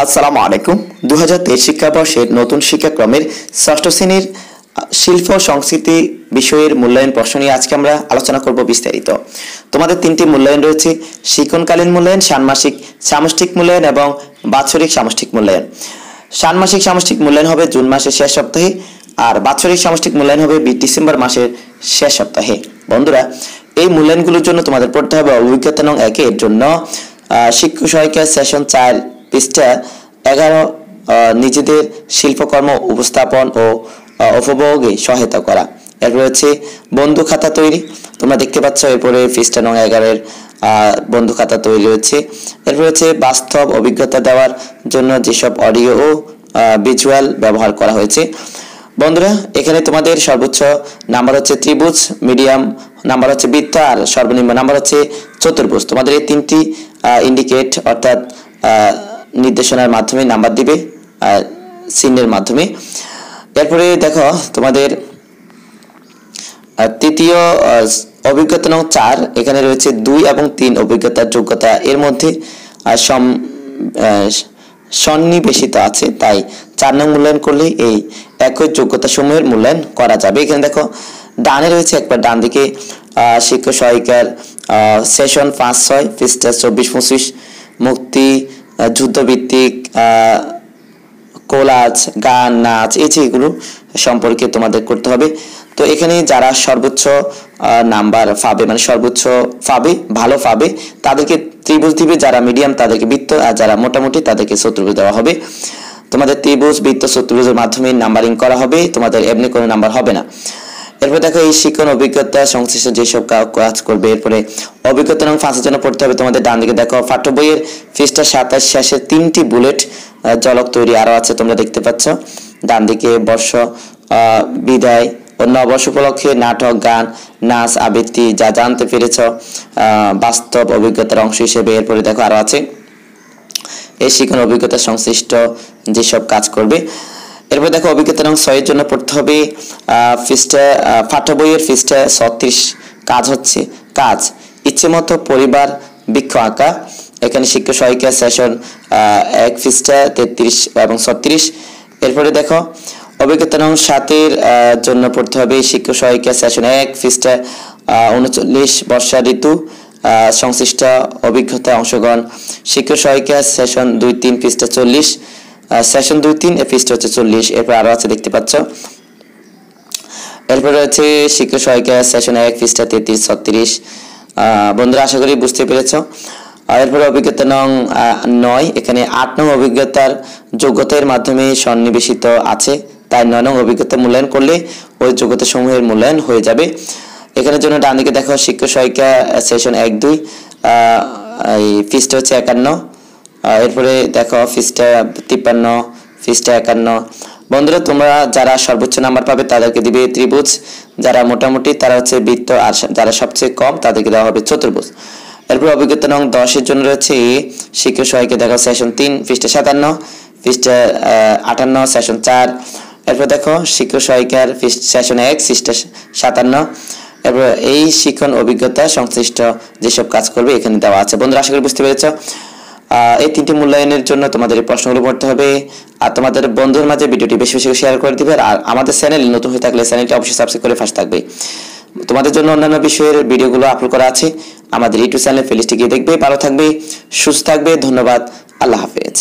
আসসালামু আলাইকুম। 2023 শিক্ষাবর্ষের নতুন শিক্ষাক্রমের ষষ্ঠ শ্রেণীর শিল্প সংস্কৃতি বিষয়ের মূল্যায়ন প্রশ্ন নিয়ে আজকে আমরা আলোচনা করব বিস্তারিত। তোমাদের তিনটি মূল্যায়ন রয়েছে: শিক্ষণকালীন মূল্যায়ন, ষান্মাসিক সামষ্টিক মূল্যায়ন এবং বাৎসরিক সামষ্টিক মূল্যায়ন। ষান্মাসিক সামষ্টিক মূল্যায়ন হবে জুন মাসের শেষ সপ্তাহে, আর বাৎসরিক সামষ্টিক মূল্যায়ন হবে ডিসেম্বর মাসের শেষ সপ্তাহে। বন্ধুরা, এই মূল্যায়নগুলোর জন্য তোমাদের পড়তে হবে অভিজ্ঞতা নং 1 এর জন্য শিক্ষক সহায়িকা সেশন 4 পৃষ্ঠা 11 নিজেদের শিল্পকর্ম উপস্থাপন ও উপভোগে সহায়তা করা। এরপর রয়েছে বন্ধু খাতা তৈরি, তোমরা দেখতে পাচ্ছ। এরপরে পৃষ্ঠা নং 11 এর বন্ধু খাতা তৈরি রয়েছে। এরপর রয়েছে বাস্তব অভিজ্ঞতা দেওয়ার জন্য যেসব অডিও ও ভিজুয়াল ব্যবহার করা হয়েছে। বন্ধুরা, এখানে তোমাদের সর্বোচ্চ নাম্বার হচ্ছে ত্রিভুজ, মিডিয়াম নাম্বার হচ্ছে বৃত্ত, আর সর্বনিম্ন নাম্বার হচ্ছে চতুর্ভুজ। তোমাদের এই তিনটি ইন্ডিকেট অর্থাৎ নির্দেশনার মাধ্যমে নাম্বার দিবে চিহ্নের মাধ্যমে। এরপরে দেখো তোমাদের তৃতীয় অভিজ্ঞতা নং 4, এখানে রয়েছে 2 এবং 3 অভিজ্ঞতার যোগ্যতা এর মধ্যে সন্নিবেশিত আছে, তাই 4 নং মূল্যায়ন করলে এই একই যোগ্যতা সমূহের মূল্যায়ন করা যাবে। এখানে দেখো ডানে রয়েছে একবার ডান দিকে শিক্ষক সহায়িকার সেশন 5-6 পৃষ্ঠা 24-25 মুক্তি যুদ্ধভিত্তিক কোলাজ, গান, নাচ, এই যেগুলো সম্পর্কে তোমাদের করতে হবে। তো এখানে যারা সর্বোচ্চ নাম্বার পাবে, মানে সর্বোচ্চ পাবে, ভালো পাবে, তাদেরকে ত্রিভুজ দিবে, যারা মিডিয়াম তাদেরকে বৃত্ত, আর যারা মোটামুটি তাদেরকে চতুর্ভুজ দেওয়া হবে। তোমাদের ত্রিভুজ, বৃত্ত, চতুর্ভুজের মাধ্যমে নাম্বারিং করা হবে, তোমাদের এমনি কোনো নাম্বার হবে না। এরপর দেখো এই শিক্ষণ অভিজ্ঞতা সংশ্লিষ্ট যেসব কাজ করবে। এরপরে অভিজ্ঞতা নং 5 এর জন্য পড়তে হবে তোমাদের ডান দিকে দেখো পাঠ্য বইয়ের পৃষ্ঠা 27 শেষের 3টি বুলেট ঝলক তৈরি আরো আছে, তোমরা দেখতে পাচ্ছ ডান দিকে। বর্ষ বিদায় ও নববর্ষ উপলক্ষে নাটক, গান, নাচ, আবৃত্তি যা জানতে পেরেছ বাস্তব অভিজ্ঞতার অংশ হিসেবে। এরপরে দেখো আরো আছে এই শিক্ষণ অভিজ্ঞতা সংশ্লিষ্ট যেসব কাজ করবে। এরপর দেখো অভিজ্ঞতা নং 6 এর জন্য পড়তে হবে পাঠ্য বইয়ের পৃষ্ঠা 36 কাজ হচ্ছে ইচ্ছে মতো পরিবার বৃক্ষ আঁকা। এখানে শিক্ষক সহায়িকা সেশন 1 পৃষ্ঠা 33 এবং 36। এরপরে দেখো অভিজ্ঞতা নং 7 এর জন্য পড়তে হবে শিক্ষক সহায়িকা সেশন 1 পৃষ্ঠা 39 বর্ষা ঋতু সংশ্লিষ্ট অভিজ্ঞতা অংশগ্রহণ। শিক্ষক সহায়িকা সেশন 2-3 পৃষ্ঠা 40, সেশন 2-3 এর পৃষ্ঠা হচ্ছে 40। এরপর আরো আছে দেখতে পাচ্ছ। এরপর রয়েছে শিক্ষক সহায়িকা সেশন 1 পৃষ্ঠা 33-36। বন্ধুরা, আশা করি বুঝতে পেরেছ। এরপরে অভিজ্ঞতা নং 9, এখানে 8 নং অভিজ্ঞতার যোগ্যতার মাধ্যমে সন্নিবেশিত আছে, তাই 9 নং অভিজ্ঞতা মূল্যায়ন করলে ওই যোগ্যতা সমূহের মূল্যায়ন হয়ে যাবে। এখানের জন্য ডান দিকে দেখো শিক্ষক সহায়িকা সেশন 1-2 এই পৃষ্ঠা হচ্ছে 51। এরপরে দেখো পৃষ্ঠা 53, পৃষ্ঠা 51। বন্ধুরা, তোমরা যারা সর্বোচ্চ নাম্বার পাবে তাদেরকে দিবে ত্রিভুজ, যারা মোটামুটি তারা হচ্ছে বৃত্ত, আর যারা সবচেয়ে কম তাদেরকে দেওয়া হবে চতুর্ভুজ। এরপর অভিজ্ঞতা নং 10 এর জন্য রয়েছে শিক্ষক সহায়িকা দেখো সেশন 3 পৃষ্ঠা 57, পৃষ্ঠা 58 সেশন 4। এরপর দেখো শিক্ষক সহায়িকার সেশন 1 পৃষ্ঠা 57। এরপর এই শিক্ষণ অভিজ্ঞতা সংশ্লিষ্ট যেসব কাজ করবে এখানে দেওয়া আছে। বন্ধুরা, আশা করি বুঝতে পেরেছ। এই 3টি মূল্যায়নের জন্য তোমাদের এই প্রশ্নগুলো পড়তে হবে, আর তোমাদের বন্ধুর মাঝে ভিডিওটি বেশি বেশি শেয়ার করে দিবে। আর আমাদের চ্যানেল নতুন হয়ে থাকলে চ্যানেলটি অবশ্যই সাবস্ক্রাইব করে পাশে থাকবে। তোমাদের জন্য অন্যান্য বিষয়ের ভিডিওগুলো আপলোড করা আছে, আমাদের ইউটিউব চ্যানেলে প্লেলিস্টে গিয়ে দেখবে। ভালো থাকবে, সুস্থ থাকবে। ধন্যবাদ, আল্লাহ হাফেজ।